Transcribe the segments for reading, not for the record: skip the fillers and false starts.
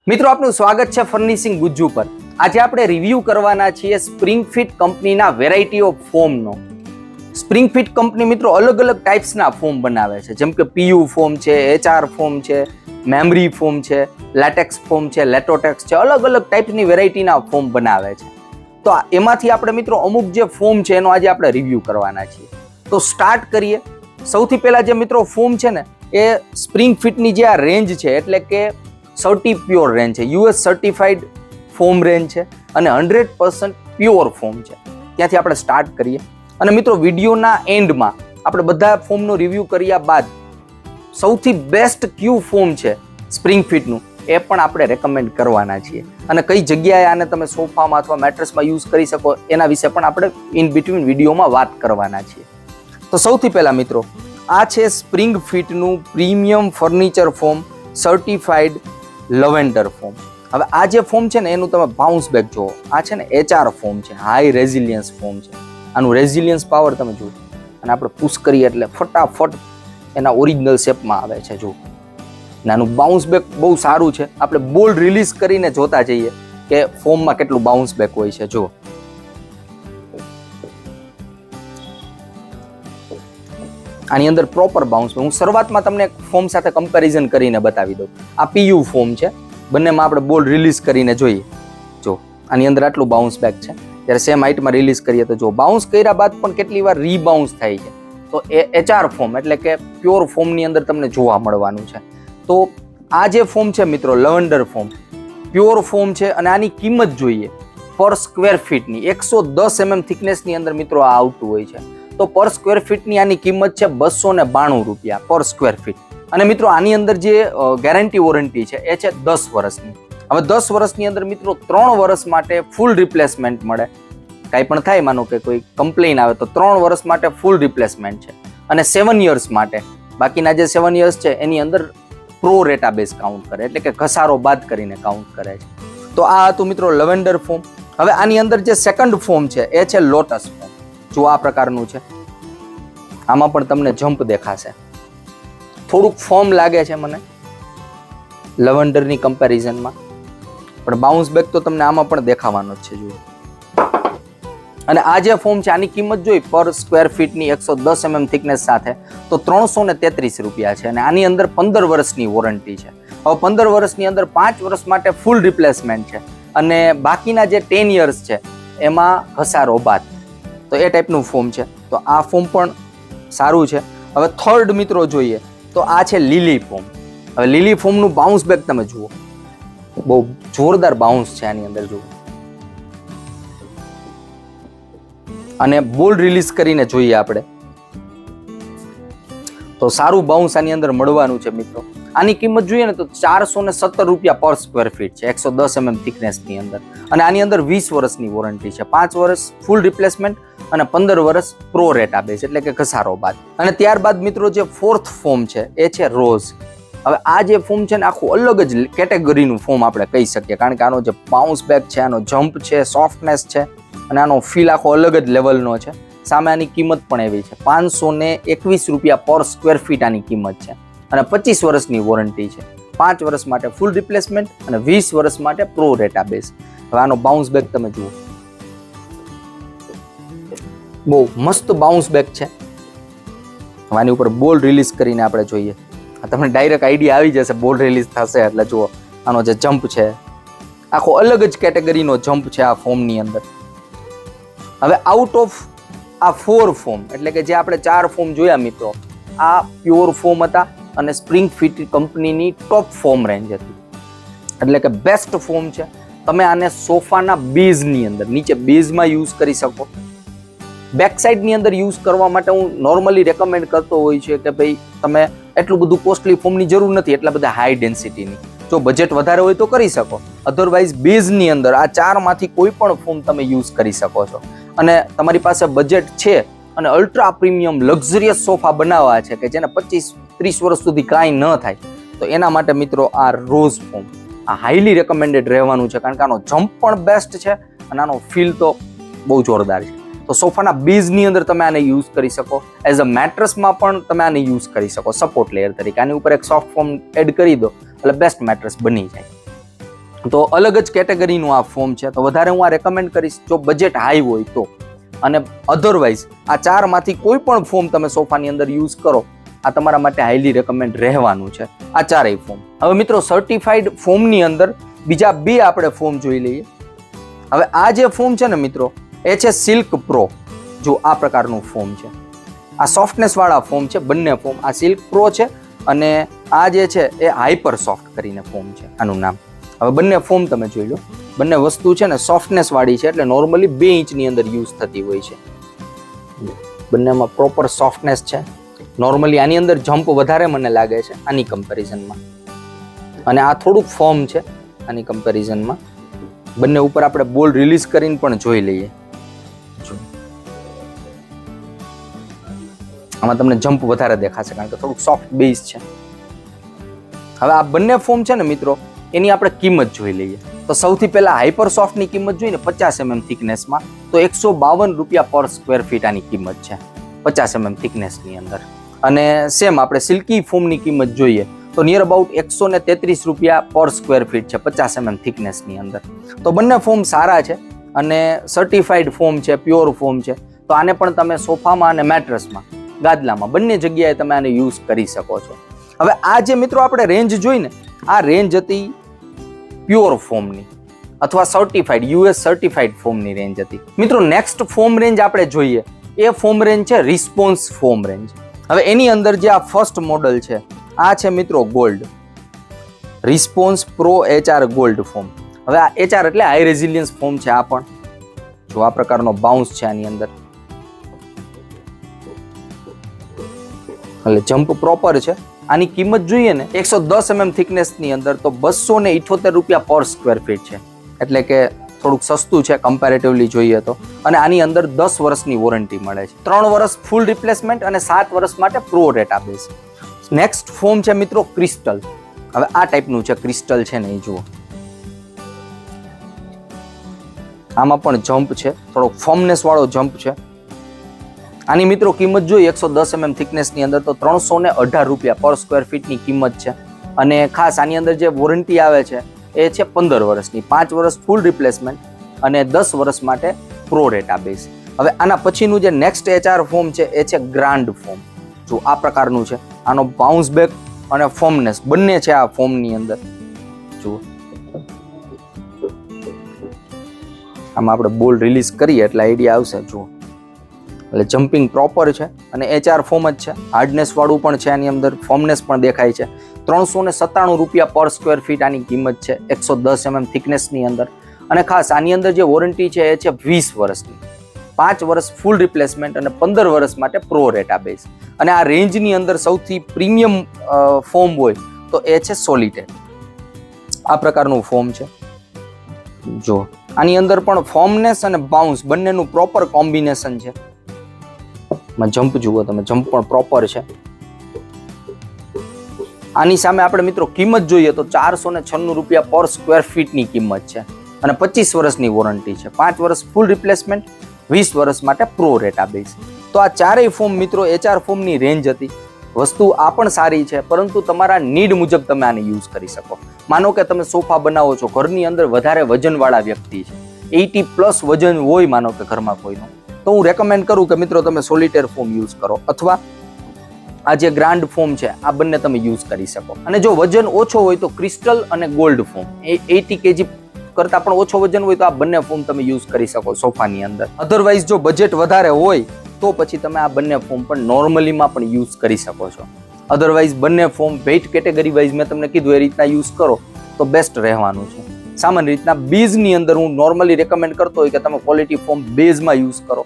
મિત્રો આપનું સ્વાગત છે ફર્નિશિંગ ગુજ્જુ પર। આજે આપણે રિવ્યુ કરવાના છીએ સ્પ્રિંગ ફિટ કંપનીના વેરાયટી ઓફ ફોમનો। સ્પ્રિંગ ફિટ કંપની મિત્રો અલગ અલગ ટાઈપ્સના ફોમ બનાવે છે, જેમ કે પીયુ ફોમ છે, HR ફોમ છે, મેમરી ફોમ છે, લેટેક્સ ફોમ છે, લેટોટેક્સ છે, અલગ અલગ ટાઈપની વેરાયટીના ફોમ બનાવે છે। તો એમાંથી આપણે મિત્રો અમુક જે ફોમ છે એનો આજે આપણે રિવ્યુ કરવાના છીએ। તો સ્ટાર્ટ કરીએ। સૌથી પહેલા જે મિત્રો ફોમ છે ને એ સ્પ્રિંગ ફિટની જે આ રેન્જ છે એટલે કે સર્ટી પ્યોર રેન્જ છે, US સર્ટિફાઈડ ફોમ રેન્જ છે અને 100% પ્યોર ફોમ છે। ત્યાંથી આપણે સ્ટાર્ટ કરીએ અને મિત્રો વિડીયોના એન્ડમાં આપણે બધા ફોમનો રિવ્યુ કર્યા બાદ સૌથી બેસ્ટ ક્યુ ફોમ છે સ્પ્રિંગ ફિટનું એ પણ આપણે રેકમેન્ડ કરવાના છીએ અને કઈ જગ્યાએ આને તમે સોફામાં અથવા મેટ્રેસમાં યુઝ કરી શકો એના વિશે પણ આપણે ઇન બિટવીન વિડીયોમાં વાત કરવાના છીએ। તો સૌથી પહેલા મિત્રો આ છે સ્પ્રિંગ ફિટનું premium furniture foam certified lavender foam. હવે આ જે ફોમ છે ને એનું તમે બાઉન્સ બેક જુઓ, આ છે ને HR ફોમ છે, હાઈ રેઝિલિયન્સ ફોમ છે। આનું રેઝિલિયન્સ પાવર તમે જુઓ અને આપણે પુશ કરીએ એટલે ફટાફટ એના ઓરિજિનલ શેપમાં આવે છે। જુઓ આનું બાઉન્સ બેક બહુ સારું છે। આપણે બોલ રિલીઝ કરીને જોતા જઈએ કે ફોમમાં કેટલું બાઉન્સ બેક હોય છે। જુઓ આની અંદર પ્રોપર બાઉન્સ બેક, હું શરૂઆતમાં તમને ફોમ સાથે કમ્પેરિઝન કરીને બતાવી દઉં। આ પીયુ ફોમ છે, બંનેમાં આપણે બોલ રિલીઝ કરીને જોઈએ। જો આની અંદર આટલું બાઉન્સ બેક છે, જ્યારે સેમ હાઇટમાં રિલીઝ કરીએ તો જો બાઉન્સ કર્યા બાદ પણ કેટલી વાર રીબાઉન્સ થાય છે। તો એ HR ફોમ એટલે કે પ્યોર ફોમની અંદર તમને જોવા મળવાનું છે। તો આ જે ફોમ છે મિત્રો લવેન્ડર ફોમ પ્યોર ફોમ છે અને આની કિંમત જોઈએ પર સ્ક્વેર ફીટની 110 mm થિકનેસની અંદર મિત્રો આ આવતું હોય છે। તો પર સ્ક્વેર ફીટની આની કિંમત છે 292 રૂપિયા પર સ્ક્વેર ફીટ। અને મિત્રો આની અંદર જે ગેરંટી વોરંટી છે એ છે 10 વર્ષની। હવે 10 વર્ષની અંદર મિત્રો 3 વર્ષ માટે ફૂલ રિપ્લેસમેન્ટ મળે। કાંઈ પણ થાય, માનો કે કોઈ કમ્પ્લેન આવે તો 3 વર્ષ માટે ફૂલ રિપ્લેસમેન્ટ છે અને 7 યર્સ માટે બાકીના જે 7 યર્સ છે એની અંદર પ્રો રેટા બેઝ કાઉન્ટ કરે એટલે કે ઘસારો બાદ કરીને કાઉન્ટ કરે છે। તો આ હતું મિત્રો લવેન્ડર ફોમ। હવે આની અંદર જે સેકન્ડ ફોમ છે એ છે લોટસ ફોમ। જો આ પ્રકારનું છે, આમાં પણ તમને જમ્પ દેખાશે, થોડુંક ફોર્મ લાગે છે મને લવેન્ડરની કમ્પેરિઝનમાં, પણ બાઉન્સ બેક તો તમને આમાં પણ દેખાવાનો જ છે। જુઓ અને આ જે ફોમ છે આની કિંમત જોઈ પર સ્ક્વેર ફીટની 110 mm થિકનેસ સાથે તો 333 રૂપિયા છે અને આની અંદર 15 વર્ષની વોરંટી છે। હવે 15 વર્ષની અંદર 5 વર્ષ માટે ફૂલ રિપ્લેસમેન્ટ છે અને બાકીના જે 10 યર્સ છે એમાં ઘસારો બાદ। તો એ ટાઈપનું ફોમ છે। તો આ ફોમ પણ સારું છે। હવે થર્ડ મિત્રો જોઈએ તો આ છે લીલી ફોમ। હવે લીલી ફોમનું બાઉન્સ બેક તમે જુઓ, બહુ જોરદાર બાઉન્સ છે આની અંદર। જુઓ અને બોલ રિલીઝ કરીને જોઈએ આપણે તો સારું બાઉન્સ આની અંદર મળવાનું છે મિત્રો। આની કિંમત જોઈએ ને તો 417 રૂપિયા પર સ્ક્વેર ફીટ છે 110 mm થિકનેસની અંદર અને આની અંદર 20 વર્ષની વોરંટી છે, 5 વર્ષ ફૂલ રિપ્લેસમેન્ટ અને 15 વર્ષ પ્રો રેટા બેઝ એટલે કે ઘસારો બાદ। અને ત્યારબાદ મિત્રો જે ફોર્થ ફોમ છે એ છે રોઝ। હવે આ જે ફોમ છે ને આખું અલગ જ કેટેગરીનું ફોમ આપણે કહી શકીએ, કારણ કે આનો જે બાઉન્સ બેક છે, આનો જમ્પ છે, સોફ્ટનેસ છે અને આનો ફીલ આખો અલગ જ લેવલનો છે। સામે આની કિંમત પણ એવી છે 521 રૂપિયા પર સ્ક્વેર ફીટ આની કિંમત છે અને 25 વર્ષની વોરંટી છે, 5 વર્ષ માટે ફૂલ રિપ્લેસમેન્ટ અને 20 વર્ષ માટે પ્રો રેટા બેઝ। હવે આનો બાઉન્સ બેક તમે જુઓ, બહુ મસ્ત બાઉન્સ બેક છે। આની ઉપર બોલ રિલીઝ કરીને આપણે જોઈએ, તમને ડાયરેક્ટ આઈડિયા આવી જશે બોલ રિલીઝ થશે એટલે જુઓ આનો જે જમ્પ છે આખો અલગ જ કેટેગરીનો જમ્પ છે આ ફોમની અંદર। હવે આઉટ ઓફ આ 4 ફોમ એટલે કે જે આપણે 4 ફોમ જોયા મિત્રો, આ પ્યોર ફોમ હતા અને સ્પ્રિંગ ફિટ કંપનીની ટોપ ફોમ રેન્જ હતી એટલે કે બેસ્ટ ફોમ છે। તમે આને સોફાના બેઝની અંદર નીચે બેઝમાં યુઝ કરી શકો। બેક સાઈડની અંદર યુઝ કરવા માટે હું નોર્મલી રેકમેન્ડ કરતો હોય છે કે ભાઈ તમે એટલું બધું કોસ્ટલી ફોમની જરૂર નથી, એટલા બધા હાઈ ડેન્સિટીની। જો બજેટ વધારે હોય તો કરી શકો, અધરવાઇઝ બેઝની અંદર આ 4માંથી કોઈ પણ ફોમ તમે યુઝ કરી શકો છો। અને તમારી પાસે બજેટ છે અને અલ્ટ્રા પ્રીમિયમ લક્ઝરિયસ સોફા બનાવવા છે કે જેને 25-30 વર્ષ સુધી કાંઈ ન થાય તો એના માટે મિત્રો આ રોઝ ફોમ આ હાઈલી રેકમેન્ડેડ રહેવાનું છે, કારણ કે આનો જમ્પ પણ બેસ્ટ છે અને આનો ફીલ તો બહુ જોરદાર છે। તો સોફાના બેઝની અંદર તમે આને યુઝ કરી શકો, એઝ અ મેટ્રેસમાં પણ તમે આને યુઝ કરી શકો સપોર્ટ લેયર તરીકે। આની ઉપર એક સોફ્ટ ફોમ એડ કરી દો એટલે બેસ્ટ મેટ્રેસ બની જાય। તો અલગ જ કેટેગરીનું આ ફોમ છે. તો વધારે હું આ રેકમેન્ડ કરીશ જો બજેટ હાઈ હોય તો. અને અધરવાઇઝ આ ચારમાંથી કોઈ પણ ફોમ તમે સોફાની અંદર યુઝ કરો, આ તમારા માટે હાઈલી રેકમેન્ડ રહેવાનું છે આ ચારેય ફોમ. હવે મિત્રો સર્ટિફાઈડ ફોમની અંદર બીજા બે આપણે ફોમ જોઈ લઈએ. હવે આ જે ફોમ છે ને મિત્રો એ છે સિલ્ક પ્રો. જો આ પ્રકારનું ફોમ છે, આ સોફ્ટનેસ વાળા ફોમ છે બંને ફોમ. આ સિલ્ક પ્રો છે અને આ જે છે એ હાઈપર સોફ્ટ કરીને ફોમ છે આનું નામ. હવે બંને ફોમ તમે જોઈ લો, બંને વસ્તુ છે ને સોફ્ટનેસ વાળી છે એટલે નોર્મલી 2 ઇંચની અંદર યુઝ થતી હોય છે. બંનેમાં પ્રોપર સોફ્ટનેસ છે. નોર્મલી આની અંદર જમ્પ વધારે મને લાગે છે આની કમ્પેરિઝનમાં, અને આ થોડુંક ફોર્મ છે આની કમ્પેરિઝનમાં. બંને ઉપર આપણે બોલ રિલીઝ કરીને પણ જોઈ લઈએ. આમાં તમને જમ્પ વધારે દેખાશે કારણ કે થોડુંક સોફ્ટ બેઝ છે. હવે આ બંને ફોમ છે ને મિત્રો એની આપણે કિંમત જોઈ લઈએ. તો સૌથી પહેલા હાઈપર સોફ્ટની કિંમત જોઈએ ને 50 mm થિકનેસમાં તો 152 રૂપિયા પર સ્ક્વેર ફીટ આની કિંમત છે 50 mm થિકનેસની અંદર. અને સેમ આપણે સિલ્કી ફોમની કિંમત જોઈએ તો નિયર અબાઉટ 133 રૂપિયા પર સ્ક્વેર ફીટ છે 50 mm થિકનેસની અંદર. તો બંને ફોમ સારા છે અને સર્ટિફાઈડ ફોમ છે, પ્યોર ફોમ છે. તો આને પણ તમે સોફામાં અને મેટ્રેસમાં, ગાદલામાં બંને જગ્યાએ તમે આને યુઝ કરી શકો છો. હવે આ જે મિત્રો આપણે રેન્જ જોઈ ને, આ રેન્જ હતી પ્યોર ફોમની અથવા સર્ટિફાઈડ US સર્ટિફાઈડ ફોમની રેન્જ હતી. મિત્રો નેક્સ્ટ ફોમ રેન્જ આપણે જોઈએ એ ફોમ રેન્જ છે રિસ્પોન્સ ફોમ રેન્જ. હવે એની અંદર જે આ ફર્સ્ટ મોડલ છે આ છે મિત્રો gold, response pro HR gold foam. હવે આ HR એટલે હાઈ રેઝિલિયન્સ ફોમ છે. આ પણ જો આ પ્રકારનો બાઉન્સ છે આની અંદર, એટલે જમ્પ પ્રોપર છે. આની કિંમત જોઈએ ને 110 mm થિકનેસની અંદર તો 278 રૂપિયા પર સ્ક્વેર ફીટ છે, એટલે કે થોડુંક સસ્તું છે કમ્પેરેટિવલી જોઈએ તો. અને આની અંદર 10 વર્ષની વોરંટી મળે છે, 3 વર્ષ ફૂલ રિપ્લેસમેન્ટ અને 7 વર્ષ માટે પ્રો રેટ આપે છે. નેક્સ્ટ ફોમ છે મિત્રો ક્રિસ્ટલ. હવે આ ટાઈપનું છે ક્રિસ્ટલ છે ને, એ જુઓ આમાં પણ જમ્પ છે, થોડોક ફોર્મનેસ વાળો જમ્પ છે. આની મિત્રો કિંમત જોઈએ 110 mm થિકનેસની અંદર તો 318 રૂપિયા પર સ્ક્વેર ફીટની કિંમત છે. અને ખાસ આની અંદર જે વોરંટી આવે છે એ છે 15 વર્ષની, 5 વર્ષ ફૂલ રિપ્લેસમેન્ટ અને 10 વર્ષ માટે પ્રો રેટ આપે છે. હવે આના પછીનું જે નેક્સ્ટ HR ફોમ છે એ છે ગ્રાન્ડ ફોમ. જો આ પ્રકારનું છે, આનો બાઉન્સ બેક અને ફોર્મનેસ બંને છે આ ફોમની અંદર. જુઓ આમાં આપણે બોલ રિલીઝ કરીએ એટલે આઈડિયા આવશે. જુઓ એટલે જમ્પિંગ પ્રોપર છે અને HR ફોમ જ છે, હાર્ડનેસ વાળું પણ છે આની અંદર, ફોર્મનેસ પણ દેખાય છે. 397 રૂપિયા પર સ્ક્વેર ફીટ આની કિંમત છે 110 mm થિકનેસની અંદર. અને ખાસ આની અંદર જે વોરંટી છે એ છે 20 વર્ષની, 5 વર્ષ ફૂલ રિપ્લેસમેન્ટ અને 15 વર્ષ માટે પ્રો રેટ આપે છે. અને આ રેન્જની અંદર સૌથી પ્રીમિયમ ફોમ હોય તો એ છે સોલિટેડ. આ પ્રકારનું ફોમ છે. જો આની અંદર પણ ફોર્મનેસ અને બાઉન્સ બંનેનું પ્રોપર કોમ્બિનેશન છે. જમ્પ જુઓ તમે, જમ્પ પણ પ્રોપર છે. આની સામે આપણે મિત્રો કિંમત જોઈએ તો 496 રૂપિયા પર સ્ક્વેર ફીટની કિંમત છે અને 25 વર્ષની વોરંટી છે, 5 વર્ષ ફૂલ રિપ્લેસમેન્ટ, 20 વર્ષ માટે પ્રો રેટ આપે છે. તો આ ચારેય ફોમ મિત્રો HR ફોમની રેન્જ હતી. વસ્તુ આ પણ સારી છે, પરંતુ તમારા નીડ મુજબ તમે આને યુઝ કરી શકો. માનો કે તમે સોફા બનાવો છો, ઘરની અંદર વધારે વજનવાળા વ્યક્તિ છે, 80+ વજન હોય માનો કે ઘરમાં કોઈનું, તો હું રેકમેન્ડ કરું કે મિત્રો તમે સોલિટેર ફોમ યુઝ કરો અથવા આ જે ગ્રાન્ડ ફોમ છે આ બંને તમે યુઝ કરી શકો. અને જો વજન ઓછો હોય તો ક્રિસ્ટલ અને ગોલ્ડ ફોમ, 80 kg કરતાં પણ ઓછો વજન હોય તો આ બંને ફોમ તમે યુઝ કરી શકો સોફાની અંદર. અધરવાઇઝ જો બજેટ વધારે હોય તો પછી તમે આ બંને ફોમ પણ નોર્મલીમાં પણ યુઝ કરી શકો છો. અધરવાઇઝ બંને ફોમ વેઇટ કેટેગરી વાઇઝ મેં તમને કીધું એ રીતના યુઝ કરો તો બેસ્ટ રહેવાનું છે. સામાન્ય રીતના બેઝની અંદર હું નોર્મલી રેકમેન્ડ કરતો હોય કે તમે ક્વોલિટી ફોમ બેઝમાં યુઝ કરો,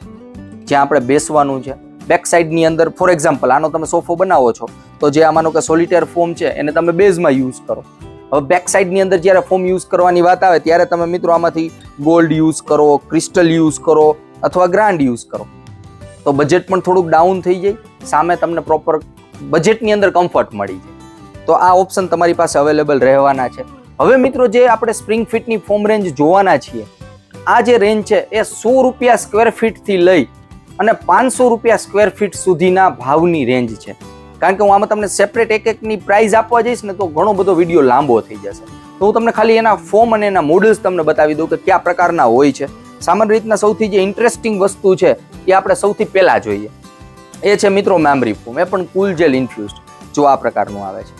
જ્યાં આપણે બેસવાનું છે. બેક સાઈડની અંદર ફોર એક્ઝામ્પલ આનો તમે સોફો બનાવો છો તો જે આમાંનો કે સોલિટેર ફોમ છે એને તમે બેઝમાં યુઝ કરો. હવે બેક સાઈડની અંદર જ્યારે ફોમ યુઝ કરવાની વાત આવે ત્યારે તમે મિત્રો આમાંથી ગોલ્ડ યુઝ કરો, ક્રિસ્ટલ યુઝ કરો અથવા ગ્રાન્ડ યુઝ કરો તો બજેટ પણ થોડુંક ડાઉન થઈ જાય, સામે તમને પ્રોપર બજેટની અંદર કમ્ફર્ટ મળી જાય. તો આ ઓપ્શન તમારી પાસે અવેલેબલ રહેવાના છે. હવે મિત્રો જે આપણે સ્પ્રિંગ ફિટની ફોમ રેન્જ જોવાના છીએ, આ જે રેન્જ છે એ 100 રૂપિયા સ્ક્વેર ફીટથી લઈ અને 500 રૂપિયા સ્ક્વેર ફીટ સુધીના ભાવની રેન્જ છે. કારણ કે હું આમાં તમને સેપરેટ એકની પ્રાઇસ આપવા જઈશ ને તો ઘણો બધો વિડીયો લાંબો થઈ જશે. તો હું તમને ખાલી એના ફોર્મ અને એના મોડલ્સ તમને બતાવી દઉં કે કયા પ્રકારના હોય છે. સામાન્ય રીતના સૌથી જે ઇન્ટરેસ્ટિંગ વસ્તુ છે એ આપણે સૌથી પહેલા જોઈએ, એ છે મિત્રો મેમરી ફોમ. એ પણ કુલ જેલ ઇન્ફ્યુઝડ. જો આ પ્રકારનું આવે છે,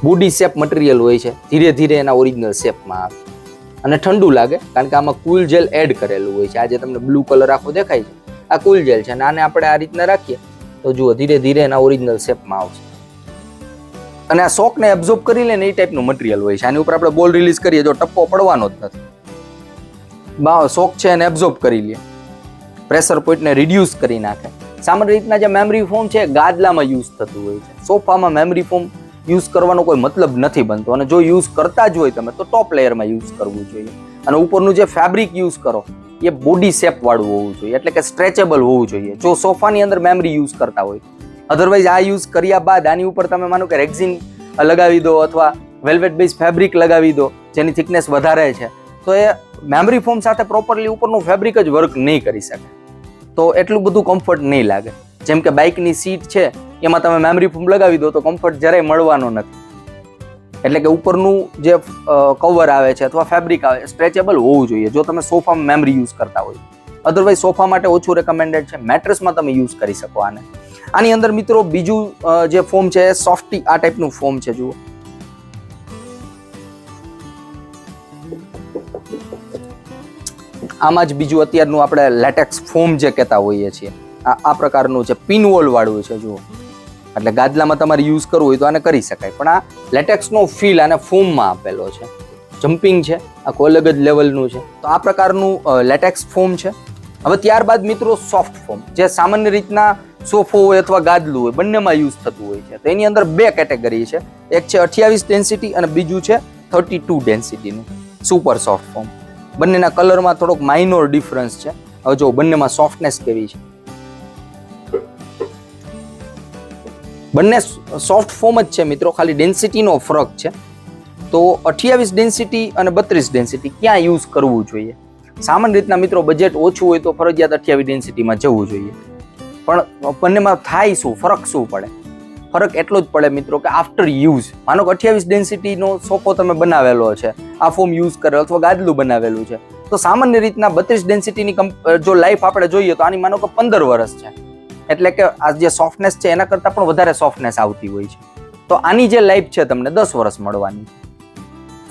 બોડી શેપ મટીરિયલ હોય છે, ધીરે ધીરે એના ઓરિજિનલ શેપમાં આવે અને ઠંડુ લાગે કારણ કે આમાં કુલ જેલ એડ કરેલું હોય છે. આ જે તમને બ્લુ કલર આખો દેખાય છે આ કુલ જેલ છે, અને આને આપણે આ રીતના રાખીએ તો જુઓ ધીરે ધીરે એના ઓરિજિનલ શેપમાં આવશે. અને આ શોકને એબ્ઝોર્બ કરી લે ને એ ટાઈપનું મટીરિયલ હોય છે. આની ઉપર આપણે બોલ રિલીઝ કરીએ, જો ટપ્પો પડવાનો જ નથી. શોક છે એને એબ્ઝોર્બ કરી લે, પ્રેશર પોઈન્ટને રિડ્યુસ કરી નાખે. સામાન્ય રીતના જે મેમરી ફોમ છે ગાદલામાં યુઝ થતું હોય છે. સોફામાં મેમરી ફોમ યુઝ કરવાનો કોઈ મતલબ નથી બનતો, અને જો યુઝ કરતા જ હોય તમે તો ટોપ લેયરમાં યુઝ કરવું જોઈએ. અને ઉપરનું જે ફેબ્રિક યુઝ કરો એ બોડી શેપ વાળું હોવું જોઈએ, એટલે કે સ્ટ્રેચેબલ હોવું જોઈએ જો સોફાની અંદર મેમરી યુઝ કરતા હોય. અધરવાઇઝ આ યુઝ કર્યા બાદ આની ઉપર તમે માનો કે રેક્ઝિન લગાવી દો અથવા વેલ્વેટ બેઝ ફેબ્રિક લગાવી દો જેની થિકનેસ વધારે છે, તો એ મેમરી ફોમ સાથે પ્રોપરલી ઉપરનું ફેબ્રિક જ વર્ક નહીં કરી શકે, તો એટલું બધું કમ્ફર્ટ નહીં લાગે. જેમ કે બાઇકની સીટ છે એમાં તમે મેમરી ફોમ લગાવી દો તો કમ્ફર્ટ જરાય મળવાનો નથી. એટલે કે ઉપરનું જે કવર આવે છે અથવા ફેબ્રિક આવે સ્ટ્રેચેબલ હોવું જોઈએ જો તમે સોફામાં મેમરી યુઝ કરતા હોય. અધરવાઇઝ સોફા માટે ઓછું રેકમેન્ડેડ છે. મેટ્રેસમાં તમે યુઝ કરી શકો આને. આની અંદર મિત્રો બીજું જે ફોમ છે સોફ્ટી આ ટાઈપનું ફોમ છે. જુઓ આમાં જ બીજું અત્યારનું આપણે લેટેક્સ ફોમ જે કહેતા હોઈએ છીએ આ પ્રકારનું છે, પિનવોલ વાળું છે. જુઓ એટલે ગાદલામાં તમારે યુઝ કરવું હોય તો આને કરી શકાય, પણ આ લેટેક્સનો ફીલ આને ફોમમાં આપેલો છે. જમ્પિંગ છે, આખું અલગ જ લેવલનું છે. તો આ પ્રકારનું લેટેક્સ ફોમ છે. હવે ત્યારબાદ મિત્રો સોફ્ટ ફોમ, જે સામાન્ય રીતના સોફો હોય અથવા ગાદલું હોય બંનેમાં યુઝ થતું હોય છે. તો એની અંદર બે કેટેગરી છે, એક છે 28 ડેન્સિટી અને બીજું છે 32 ડેન્સિટીનું સુપર સોફ્ટ ફોમ. બંનેના કલરમાં થોડોક માઇનોર ડિફરન્સ છે. હવે જો બંનેમાં સોફ્ટનેસ કેવી છે, બંને સોફ્ટ ફોમ જ છે મિત્રો, ખાલી ડેન્સિટીનો ફરક છે. તો 28 ડેન્સિટી અને 32 ડેન્સિટી ક્યાં યુઝ કરવું જોઈએ? સામાન્ય રીતના મિત્રો બજેટ ઓછું હોય તો ફરજિયાત 28 ડેન્સિટીમાં જવું જોઈએ, પણ બંનેમાં થાય શું, ફરક શું પડે? ફરક એટલો જ પડે મિત્રો કે આફ્ટર યુઝ, માનો કે 28 ડેન્સિટીનો સોફો તમે બનાવેલો છે, આ ફોમ યુઝ કરેલો અથવા ગાદલું બનાવેલું છે, તો સામાન્ય રીતના 32 ડેન્સિટીની જો લાઈફ આપણે જોઈએ તો આની માનો કે 15 વર્ષ છે. એટલે કે આ જે સોફ્ટનેસ છે એના કરતાં પણ વધારે સોફ્ટનેસ આવતી હોય છે. તો આની જે લાઈફ છે તમને 10 વર્ષ મળવાની.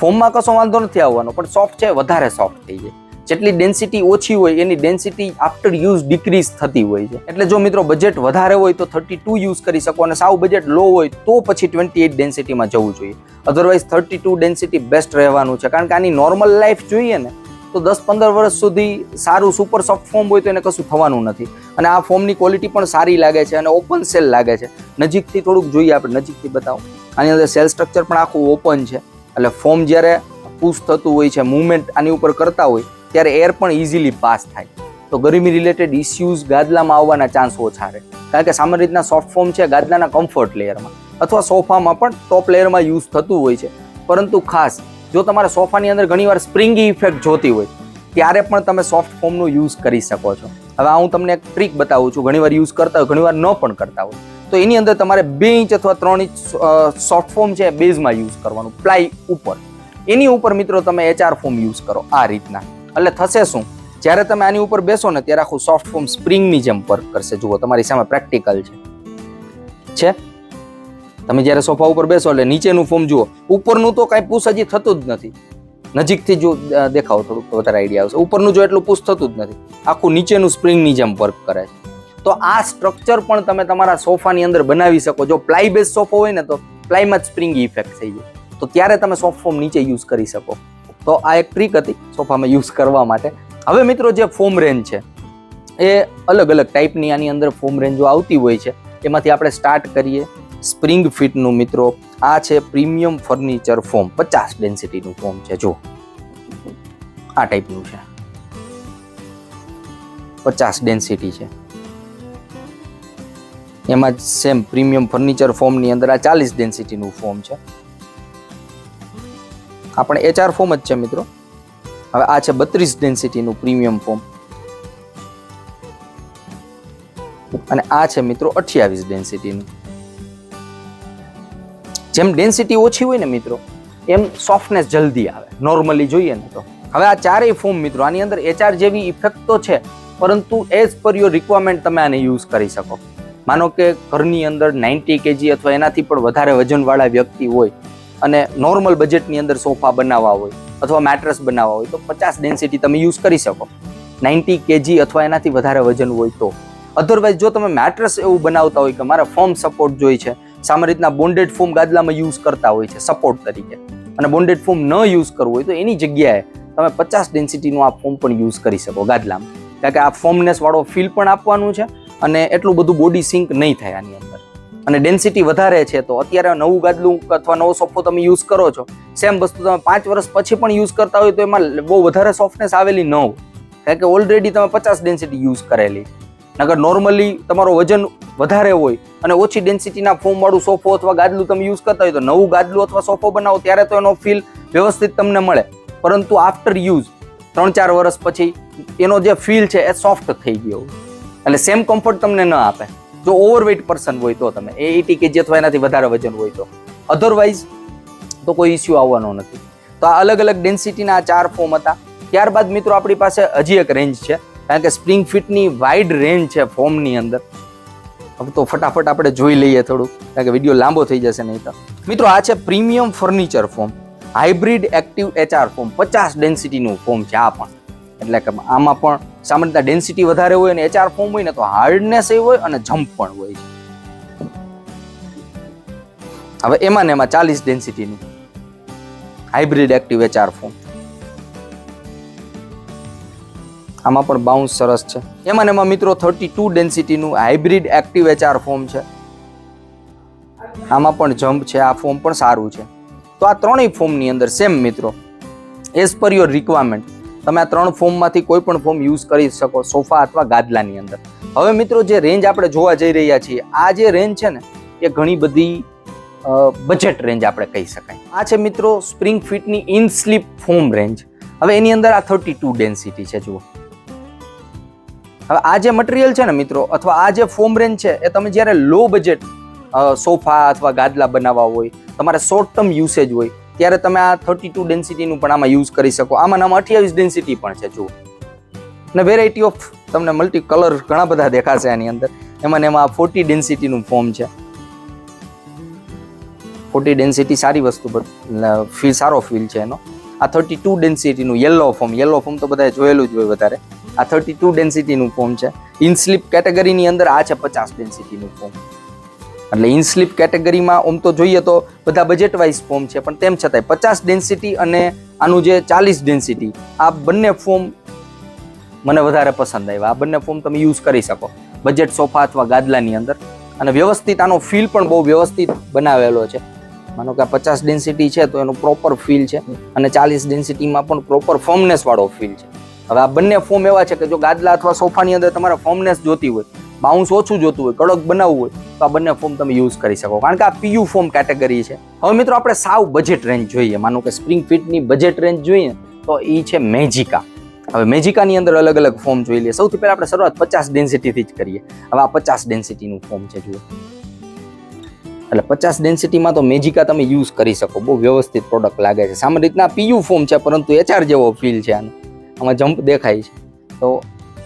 ફોમમાં કશો વાંધો નથી આવવાનો, પણ સોફ્ટ છે વધારે સોફ્ટ થઈ જાય. જેટલી ડેન્સિટી ઓછી હોય એની ડેન્સિટી આફ્ટર યુઝ ડિક્રીઝ થતી હોય છે. એટલે જો મિત્રો બજેટ વધારે હોય તો 32 યુઝ કરી શકો, અને સાવ બજેટ લો હોય તો પછી 28 ડેન્સિટીમાં જવું જોઈએ. અધરવાઇઝ 32 ડેન્સિટી બેસ્ટ રહેવાનું છે, કારણ કે આની નોર્મલ લાઈફ જોઈએ ને તો 10-15 વર્ષ સુધી સારું સુપર સોફ્ટ ફોમ હોય તો એને કશું થવાનું નથી. અને આ ફોમની ક્વોલિટી પણ સારી લાગે છે અને ઓપન સેલ લાગે છે. નજીકથી થોડુંક જોઈએ, આપણે નજીકથી બતાવો. આની અંદર સેલ સ્ટ્રક્ચર પણ આખું ઓપન છે, એટલે ફોમ જ્યારે પુશ થતું હોય છે, મૂવમેન્ટ આની ઉપર કરતા હોય ત્યારે એર પણ ઇઝીલી પાસ થાય. તો ગરમી રિલેટેડ ઇસ્યુઝ ગાદલામાં આવવાના ચાન્સ ઓછા રહે, કારણ કે સામાન્ય રીતના સોફ્ટ ફોમ છે ગાદલાના કમ્ફર્ટ લેયરમાં અથવા સોફામાં પણ ટોપ લેયરમાં યુઝ થતું હોય છે. પરંતુ ખાસ જો તમારે સોફાની અંદર ઘણીવાર સ્પ્રિંગી ઇફેક્ટ જોતી હોય ત્યારે પણ તમે સોફ્ટ ફોમનો યુઝ કરી શકો છો. હવે હું તમને એક ટ્રીક બતાવું છું, ઘણીવાર યુઝ કરતા હોય, ઘણીવાર ન પણ કરતા હોય, તો એની અંદર તમારે 2 ઇંચ અથવા 3 ઇંચ સોફ્ટ ફોમ છે બેઝમાં યુઝ કરવાનું, પ્લાય ઉપર. એની ઉપર મિત્રો તમે HR ફોમ યુઝ કરો આ રીતના. એટલે થશે શું, જ્યારે તમે આની ઉપર બેસો ને ત્યારે આખું સોફ્ટ ફોમ સ્પ્રિંગની જેમ વર્ક કરશે. જુઓ તમારી સામે પ્રેક્ટિકલ છે. તમે જ્યારે સોફા ઉપર બેસો એટલે નીચેનું ફોમ જુઓ, ઉપરનું તો કાંઈ પુશ હજી થતું જ નથી. નજીકથી જો દેખાવો થોડુંક વધારે આઈડિયા આવશે. ઉપરનું જો એટલું પુશ થતું જ નથી, આખું નીચેનું સ્પ્રિંગની જેમ વર્ક કરે છે. તો આ સ્ટ્રક્ચર પણ તમે તમારા સોફાની અંદર બનાવી શકો. જો પ્લાય બેઝ સોફો હોય ને તો પ્લાયમાં જ સ્પ્રિંગી ઇફેક્ટ થઈ જાય, તો ત્યારે તમે સોફ્ટ ફોમ નીચે યુઝ કરી શકો. તો આ એક ટ્રીક હતી સોફામાં યુઝ કરવા માટે. હવે મિત્રો જે ફોમ રેન્જ છે એ અલગ અલગ ટાઈપની આની અંદર ફોમ રેન્જો આવતી હોય છે. એમાંથી આપણે સ્ટાર્ટ કરીએ સ્પ્રિંગ ફિટનું. મિત્રો આ છે પ્રીમિયમ ફર્નિચર ફોમ, 50 ડેન્સિટીનું ફોમ છે. જો આ ટાઈપનું છે, 50 ડેન્સિટી છે. એમાં સેમ પ્રીમિયમ ફર્નિચર ફોમની અંદર આ 40 ડેન્સિટીનું ફોમ છે. આ પણ HR ફોમ જ છે મિત્રો. હવે આ છે 32 ડેન્સિટીનું પ્રીમિયમ ફોમ, અને આ છે મિત્રો 28 ડેન્સિટીનું. જેમ ડેન્સિટી ઓછી હોય ને મિત્રો એમ સોફ્ટનેસ જલ્દી આવે નોર્મલી જોઈએ ને તો. હવે આ ચારેય ફોર્મ મિત્રો આની અંદર HR જેવી ઇફેક્ટ તો છે, પરંતુ એઝ પર યોર રિક્વાયરમેન્ટ તમે આને યુઝ કરી શકો. માનો કે ઘરની અંદર 90 kg અથવા એનાથી પણ વધારે વજનવાળા વ્યક્તિ હોય અને નોર્મલ બજેટની અંદર સોફા બનાવવા હોય અથવા મેટ્રેસ બનાવવા હોય તો 50 ડેન્સિટી તમે યુઝ કરી શકો 90 kg અથવા એનાથી વધારે વજન હોય તો. અધરવાઇઝ જો તમે મેટ્રેસ એવું બનાવતા હોય કે મારે ફોર્મ સપોર્ટ જોઈએ છે, સામાન્ય રીતના બોન્ડેડ ફોર્મ ગાદલામાં યુઝ કરતા હોય છે સપોર્ટ તરીકે, અને બોન્ડેડ ફોર્મ ન યુઝ કરવું હોય તો એની જગ્યાએ તમે 50 ડેન્સિટીનું આ ફોર્મ પણ યુઝ કરી શકો ગાદલામાં, કારણ કે આ ફોર્મનેસ વાળો ફીલ પણ આપવાનું છે અને એટલું બધું બોડી સિંક નહીં થાય આની અંદર. અને ડેન્સિટી વધારે છે તો અત્યારે નવું ગાદલું અથવા નવો સોફો તમે યુઝ કરો છો, સેમ વસ્તુ તમે 5 વર્ષ પછી પણ યુઝ કરતા હોય તો એમાં બહુ વધારે સોફ્ટનેસ આવેલી ન હોય, કારણ કે ઓલરેડી તમે 50 ડેન્સિટી યુઝ કરેલી. નકર નોર્મલી તમારો વજન વધારે હોય અને ઓછી ડેન્સિટીના ફોર્મ વાળું સોફો અથવા ગાદલું તમે યુઝ કરતા હોય તો નવું ગાદલું અથવા સોફો બનાવો ત્યારે તો એનો ફીલ વ્યવસ્થિત તમને મળે, પરંતુ આફ્ટર યુઝ 3-4 વર્ષ પછી એનો જે ફીલ છે એ સોફ્ટ થઈ ગયો એટલે સેમ કમ્ફર્ટ તમને ન આપે. જો ઓવરવેઇટ પર્સન હોય તો તમે 80 kg અથવા એનાથી વધારે વજન હોય તો, અધરવાઇઝ તો કોઈ ઇસ્યુ આવવાનો નથી. તો આ અલગ અલગ ડેન્સિટીના આ 4 ફોર્મ હતા. ત્યારબાદ મિત્રો આપણી પાસે હજી એક રેન્જ છે, કારણ કે સ્પ્રિંગ ફિટની વાઇડ રેન્જ છે ફોર્મની અંદર. હવે તો ફટાફટ આપણે જોઈ લઈએ થોડું, કારણ કે વિડીયો લાંબો થઈ જશે નહીં તો. મિત્રો આ છે premium furniture foam, hybrid active HR foam, 50 ડેન્સિટીનું ફોર્મ છે આ પણ. એટલે કે આમાં પણ સામાન્ય ડેન્સિટી વધારે હોય અને HR ફોર્મ હોય ને તો હાર્ડનેસ એ હોય અને જમ્પ પણ હોય છે. હવે એમાં ને એમાં 40 ડેન્સિટીનું હાઇબ્રિડ એક્ટિવ HR ફોર્મ, આમાં પણ બાઉન્સ સરસ છે. એમાં ને એમાં મિત્રો 32 ડેન્સિટીનું હાઇબ્રિડ એક્ટિવ HR ફોર્મ છે, આમાં પણ જમ્પ છે, આ ફોર્મ પણ સારું છે. તો આ ત્રણેય ફોર્મની અંદર સેમ મિત્રો એઝ પર યોર રિક્વાયરમેન્ટ તમે આ 3 ફોર્મમાંથી કોઈ પણ ફોર્મ યુઝ કરી શકો સોફા અથવા ગાદલાની અંદર. હવે મિત્રો જે રેન્જ આપણે જોવા જઈ રહ્યા છીએ, આ જે રેન્જ છે ને એ ઘણી બધી બજેટ રેન્જ આપણે કહી શકાય. આ છે મિત્રો સ્પ્રિંગ ફિટની ઇન સ્લીપ ફોર્મ રેન્જ. હવે એની અંદર આ 32 ડેન્સિટી છે જુઓ. હવે આ જે મટીરિયલ છે ને મિત્રો અથવા આ જે ફોર્મ રેન્જ છે એ તમે જ્યારે લો બજેટ સોફા અથવા ગાદલા બનાવવા હોય, તમારે શોર્ટ ટર્મ યુસેજ હોય ત્યારે તમે આ 32 ડેન્સિટીનું પણ આમાં યુઝ કરી શકો. આમાં 28 ડેન્સિટી પણ છે જુઓ, અને વેરાયટી ઓફ તમને મલ્ટી કલર ઘણા બધા દેખાશે આની અંદર. એમાં એમાં 40 ડેન્સિટીનું ફોર્મ છે. 40 ડેન્સિટી સારી વસ્તુ ફીલ સારો ફીલ છે એનો. આ 32 ડેન્સિટીનું યલો ફોર્મ તો બધાએ જોયેલું જ હોય વધારે. આ 32 ડેન્સિટીનું ફોર્મ છે. ઇન સ્લીપ કેટેગરીની અંદર આ છે 50 ડેન્સિટીનું ફોર્મ. એટલે ઇન સ્લીપ કેટેગરીમાં આમ તો જોઈએ તો બધા બજેટ વાઇઝ ફોર્મ છે, પણ તેમ છતાંય 50 ડેન્સિટી અને આનું જે 40 ડેન્સિટી આ બંને ફોર્મ મને વધારે પસંદ આવ્યા. આ બંને ફોર્મ તમે યુઝ કરી શકો બજેટ સોફા અથવા ગાદલાની અંદર, અને વ્યવસ્થિત આનો ફીલ પણ બહુ વ્યવસ્થિત બનાવેલો છે. માનો કે આ 50 ડેન્સિટી છે તો એનું પ્રોપર ફીલ છે અને 40 ડેન્સિટીમાં પણ પ્રોપર ફોર્મનેસ વાળો ફીલ છે. હવે આ બંને ફોર્મ એવા છે કે જો ગાદલા અથવા સોફાની અંદર તમારે ફોર્મનેસ જોતી હોય, બાઉન્સ ઓછું જોતું હોય, કડક બનાવવું હોય તો આ બંને ફોર્મ તમે યુઝ કરી શકો, કારણ કે આ PU ફોર્મ કેટેગરી છે. હવે મિત્રો આપણે સાવ બજેટ રેન્જ જોઈએ, માનો કે સ્પ્રિંગ ફિટની બજેટ રેન્જ જોઈએ તો એ છે મેજિકા. હવે મેજિકાની અંદર અલગ અલગ ફોર્મ જોઈ લઈએ. સૌથી પહેલા આપણે શરૂઆત 50 ડેન્સિટીથી જ કરીએ. હવે આ 50 ડેન્સિટીનું ફોર્મ છે જુઓ. એટલે 50 ડેન્સિટીમાં તો મેજિકા તમે યુઝ કરી શકો, બહુ વ્યવસ્થિત પ્રોડક્ટ લાગે છે. સામાન્ય રીતના PU ફોર્મ છે, પરંતુ HR જેવો ફીલ છે આનો, આમાં જમ્પ દેખાય છે. તો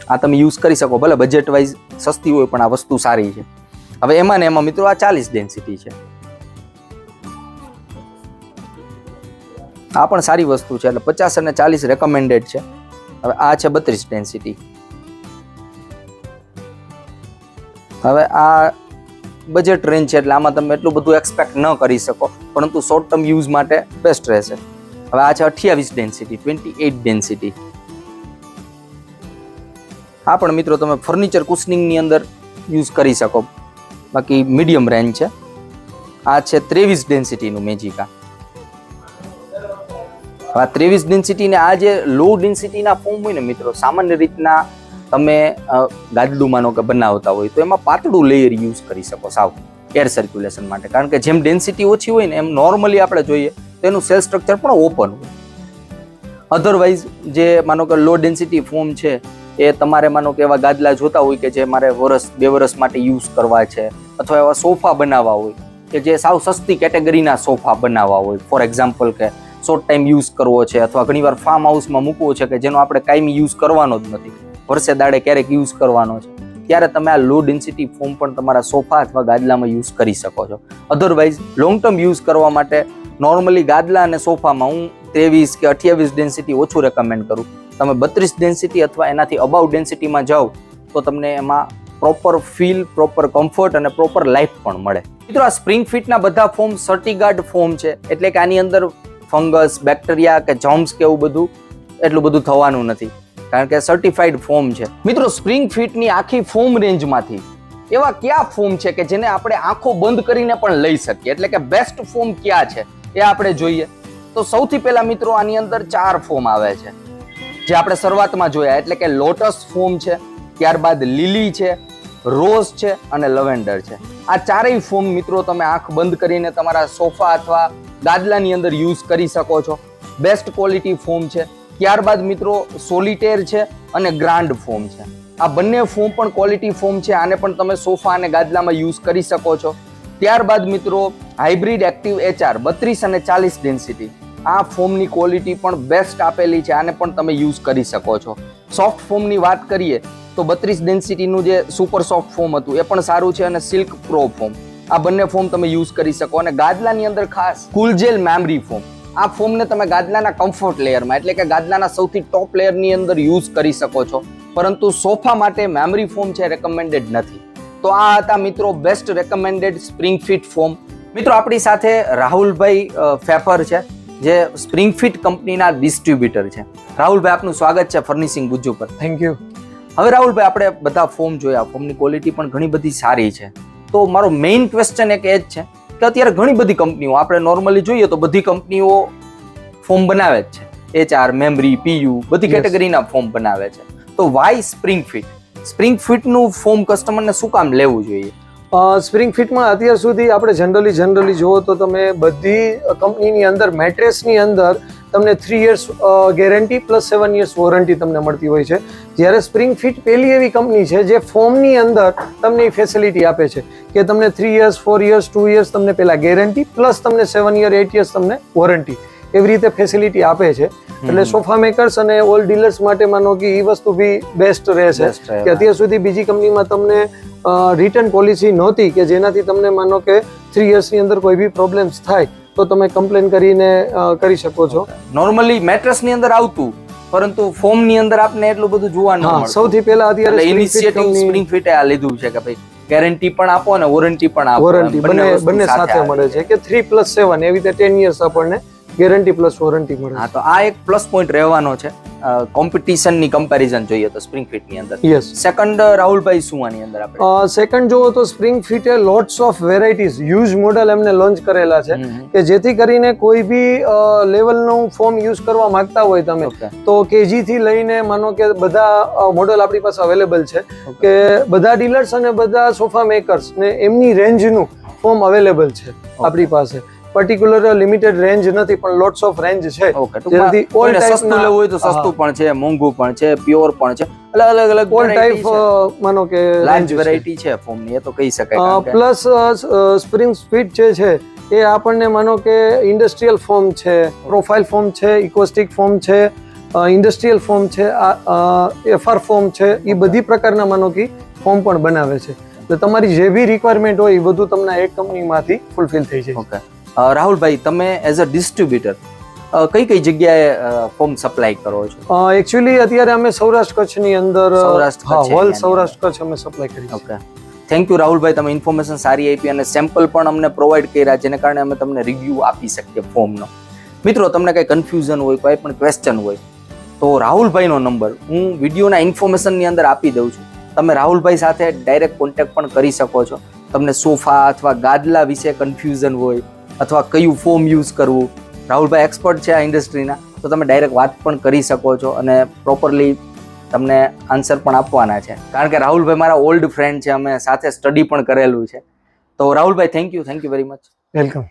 આ તમે યુઝ કરી શકો, ભલે બજેટ વાઇઝ સસ્તી હોય પણ આ વસ્તુ સારી છે. હવે એમાં ને એમાં મિત્રો આ 40 ડેન્સિટી છે, આ પણ સારી વસ્તુ છે. એટલે 50 અને 40 રેકમેન્ડેડ છે. હવે આ છે 32 ડેન્સિટી. હવે આ બજેટ રેન્જ છે એટલે આમાં તમે એટલું બધું એક્સપેક્ટ ન કરી શકો, પરંતુ શોર્ટ ટર્મ યુઝ માટે બેસ્ટ રહેશે. હવે આ છે 28 ડેન્સિટી, 28 ડેન્સિટી. આ પણ મિત્રો તમે ફર્નિચર કુશનિંગની અંદર યુઝ કરી શકો, બાકી મીડિયમ રેન્જ છે. આ છે 23 ડેન્સિટીનું મેજિકા. આ 23 ડેન્સિટી ને આ જે લો ડેન્સિટીના ફોર્મ હોય ને મિત્રો, સામાન્ય રીતના તમે ગાદલું માનો કે બનાવતા હોય તો એમાં પાતળું લેયર યુઝ કરી શકો સાવ એર સર્ક્યુલેશન માટે, કારણ કે જેમ ડેન્સિટી ઓછી હોય ને એમ નોર્મલી આપણે જોઈએ તો એનું સેલ સ્ટ્રક્ચર પણ ઓપન હોય. અધરવાઇઝ જે માનો કે લો ડેન્સિટી ફોર્મ છે એ તમારે માનો કે એવા ગાદલા જોતા હોય કે જે મારે 1-2 વર્ષ માટે યુઝ કરવા છે, અથવા એવા સોફા બનાવવા હોય કે જે સાવ સસ્તી કેટેગરીના સોફા બનાવવા હોય, ફોર એક્ઝામ્પલ કે શોર્ટ ટાઈમ યુઝ કરવો છે અથવા ઘણીવાર ફાર્મ હાઉસમાં મૂકવો છે કે જેનો આપણે કાયમી યુઝ કરવાનો જ નથી, વર્ષે દાડે ક્યારેક યુઝ કરવાનો છે, ત્યારે તમે આ લો ડેન્સિટી ફોમ પણ તમારા સોફા અથવા ગાદલામાં યુઝ કરી શકો છો. અધરવાઇઝ લોંગ ટર્મ યુઝ કરવા માટે નોર્મલી ગાદલા અને સોફામાં હું 23 કે 28 ડેન્સિટી ઓછું રેકમેન્ડ કરું. તમે 32 ડેન્સિટી અથવા એનાથી અબાઉ ડેન્સિટીમાં જાઓ તો તમને એમાં પ્રોપર ફીલ, પ્રોપર કમ્ફર્ટ અને પ્રોપર લાઈફ પણ મળે. મિત્રો, આ સ્પ્રિંગ ફિટના બધા ફોર્મ સર્ટિગાર્ડ ફોર્મ છે, એટલે કે આની અંદર ફંગસ, બેક્ટેરિયા કે જર્મ્સ કે એવું બધું એટલું બધું થવાનું નથી, કારણ કે સર્ટિફાઈડ ફોર્મ છે. મિત્રો, સ્પ્રિંગ ફિટની આખી ફોર્મ રેન્જમાંથી એવા કયા ફોર્મ છે કે જેને આપણે આંખો બંધ કરીને પણ લઈ શકીએ, એટલે કે બેસ્ટ ફોર્મ કયા છે એ આપણે જોઈએ. તો સૌથી પહેલા મિત્રો આની અંદર 4 ફોર્મ આવે છે જે આપણે શરૂઆતમાં જોયા, એટલે કે લોટસ ફોર્મ છે, ત્યારબાદ લીલી છે, રોઝ છે અને લવેન્ડર છે. આ ચારેય ફોર્મ મિત્રો તમે આંખ બંધ કરીને તમારા સોફા અથવા ગાદલાની અંદર યુઝ કરી શકો છો. બેસ્ટ ક્વોલિટી ફોર્મ છે. ત્યારબાદ મિત્રો સોલિટેર છે અને ગ્રાન્ડ ફોર્મ છે. આ બંને ફોર્મ પણ ક્વોલિટી ફોર્મ છે, આને પણ તમે સોફા અને ગાદલામાં યુઝ કરી શકો છો. ત્યારબાદ મિત્રો હાઇબ્રિડ એક્ટિવ HR 32 અને 40 ડેન્સિટી, આ ફોર્મની ક્વોલિટી પણ બેસ્ટ આપેલી છે, આને પણ તમે યુઝ કરી શકો છો. સોફ્ટ ફોર્મની વાત કરીએ તો 32 ડેન્સિટીનું જે સુપર સોફ્ટ ફોર્મ હતું એ પણ સારું છે, અને સિલ્ક પ્રો ફોર્મ, આ બંને ફોર્મ તમે યુઝ કરી શકો. અને ગાદલાની અંદર ખાસ કુલ જેલ મેમરી ફોર્મ, આ ફોર્મને તમે ગાદલાના કમ્ફર્ટ લેયરમાં, એટલે કે ગાદલાના સૌથી ટોપ લેયરની અંદર યુઝ કરી શકો છો, પરંતુ સોફા માટે મેમરી ફોર્મ છે રેકમેન્ડેડ નથી. તો આ હતા મિત્રો best recommended spring fit form. મિત્રો, આપણી સાથે રાહુલભાઈ ફેફર છે, જે સ્પ્રિંગ ફિટ કંપનીના ડિસ્ટ્રીબ્યુટર છે. રાહુલભાઈ, આપનું સ્વાગત છે ફર્નિશિંગ ગુજ્જુ પર. Thank you. હવે રાહુલભાઈ, આપણે બધા ફોર્મ જોયા, ફોર્મની ક્વોલિટી પણ ઘણી બધી સારી છે. તો મારો મેઇન ક્વેશ્ચન એક એ જ છે કે અત્યારે ઘણી બધી કંપનીઓ, આપણે નોર્મલી જોઈએ તો બધી કંપનીઓ ફોર્મ બનાવે જ છે, HR, મેમરી, PU, બધી કેટેગરીના ફોર્મ બનાવે છે. તો વાય સ્પ્રિંગ ફિટ? સ્પ્રિંગ ફિટનું ફોર્મ કસ્ટમરને શું કામ લેવું જોઈએ? સ્પ્રિંગ ફિટમાં અત્યાર સુધી આપણે જનરલી જુઓ તો તમે બધી કંપનીની અંદર મેટ્રેસની અંદર તમને 3 years guarantee plus 7 years warranty તમને મળતી હોય છે. જ્યારે સ્પ્રિંગ ફિટ પહેલી એવી કંપની છે જે ફોર્મની અંદર તમને એ ફેસિલિટી આપે છે કે તમને 3 years, 4 years, 2 years તમને પહેલા ગેરંટી પ્લસ તમને 7 year, 8 years તમને વોરંટી, એવી રીતે ફેસિલિટી આપે છે. એટલે સોફા મેકર્સ અને ઓલ ડીલર્સ માટે માનો કે એ વસ્તુ બી બેસ્ટ રહેશે કે અત્યાર સુધી બીજી કંપનીમાં તમને રિટર્ન પોલિસી નહોતી કે જેનાથી તમને માનો કે 3 years ની અંદર કોઈ બી પ્રોબ્લેમ્સ થાય તો તમે કમ્પ્લેન કરીને કરી શકો છો. નોર્મલી મેટ્રેસની અંદર આવતું, પરંતુ ફોર્મની અંદર આપને એટલું બધું જોવા ન મળે. સૌથી પહેલા અત્યારે ઇનિશિયેટિવ સ્પ્રિંગ ફિટે આ લીધું છે કે ભાઈ ગેરંટી પણ આપો અને વોરંટી પણ આપો. વોરંટી બંને સાથે મળે છે કે 3+7 એવી રીતે 10 years આપણને ગેરંટી પ્લસ વોરંટી મળે. હા, તો આ એક પ્લસ પોઈન્ટ રહેવાનો છે. કોમ્પિટિશનની કમ્પેરિઝન જોઈએ તો સ્પ્રિંગ ફિટની અંદર. યસ. સેકન્ડ રાહુલભાઈ, શું આની અંદર આપણે સેકન્ડ જોવો તો સ્પ્રિંગ ફિટે lots of varieties, huge model એમને લોન્ચ કરેલા છે કે જેથી કરીને કોઈ બી લેવલનું ફોર્મ યુઝ કરવા માંગતા હોય તમે તો KG થી લઈને માનો કે બધા મોડલ આપણી પાસે અવેલેબલ છે કે બધા ડીલર્સ અને બધા સોફા મેકર્સ ને એમની રેન્જનું ફોર્મ અવેલેબલ છે આપણી પાસે. પર્ટિક્યુલર લિમિટેડ રેન્જ નથી પણ લોટ્સ ઓફ રેન્જ છે. જેનાથી ઓલ સસ્તું લેવું હોય તો સસ્તું પણ છે, મોંઘું પણ છે, પ્યોર પણ છે, અલગ ઓલ ટાઈપ માનો કે લાર્જ વેરાયટી છે ફોર્મની, એ તો કહી શકાય. પ્લસ સ્પ્રિંગ ફિટ જે છે એ આપણને માનો કે ઇન્ડસ્ટ્રીયલ ફોર્મ છે, પ્રોફાઇલ ફોર્મ છે, ઇકોસ્ટિક ફોર્મ છે, ઇન્ડસ્ટ્રીયલ ફોર્મ છે, FR ફોર્મ છે, એ બધી પ્રકારના માનો કે ફોર્મ પણ બનાવે છે. એટલે તમારી જે બી રિક્વાયરમેન્ટ હોય એ બધું તમને એક કંપનીમાંથી ફૂલફિલ થઈ જાય. રાહુલભાઈ, તમે એઝ અ ડિસ્ટ્રીબ્યુટર કઈ જગ્યાએ ફોર્મ સપ્લાય કરો છો? એકચ્યુઅલી અત્યારે અમે સૌરાષ્ટ્ર કચ્છની અંદર, હોલ સૌરાષ્ટ્ર કચ્છ અમે સપ્લાય કરીએ. ઓકે, થેન્ક યુ રાહુલભાઈ, તમે ઇન્ફોર્મેશન સારી આપી અને સેમ્પલ પણ અમને પ્રોવાઈડ કર્યા, જેને કારણે અમે તમને રિવ્યુ આપી શકીએ ફોર્મનો. મિત્રો, તમને કઈ કન્ફ્યુઝન હોય, કોઈ પણ ક્વેશ્ચન હોય તો રાહુલભાઈનો નંબર હું વિડીયોના ઇન્ફોર્મેશનની અંદર આપી દઉં છું. તમે રાહુલભાઈ સાથે ડાયરેક્ટ કોન્ટેક્ટ પણ કરી શકો છો. તમને સોફા અથવા ગાદલા વિશે કન્ફ્યુઝન હોય અથવા કયું ફોર્મ યુઝ કરવું, રાહુલભાઈ એક્સપર્ટ છે આ ઇન્ડસ્ટ્રીના, તો તમે ડાયરેક્ટ વાત પણ કરી શકો છો અને પ્રોપરલી તમને આન્સર પણ આપવાના છે. કારણ કે રાહુલભાઈ મારા ઓલ્ડ ફ્રેન્ડ છે, અમે સાથે સ્ટડી પણ કરેલું છે. તો રાહુલભાઈ, thank you very much. Welcome.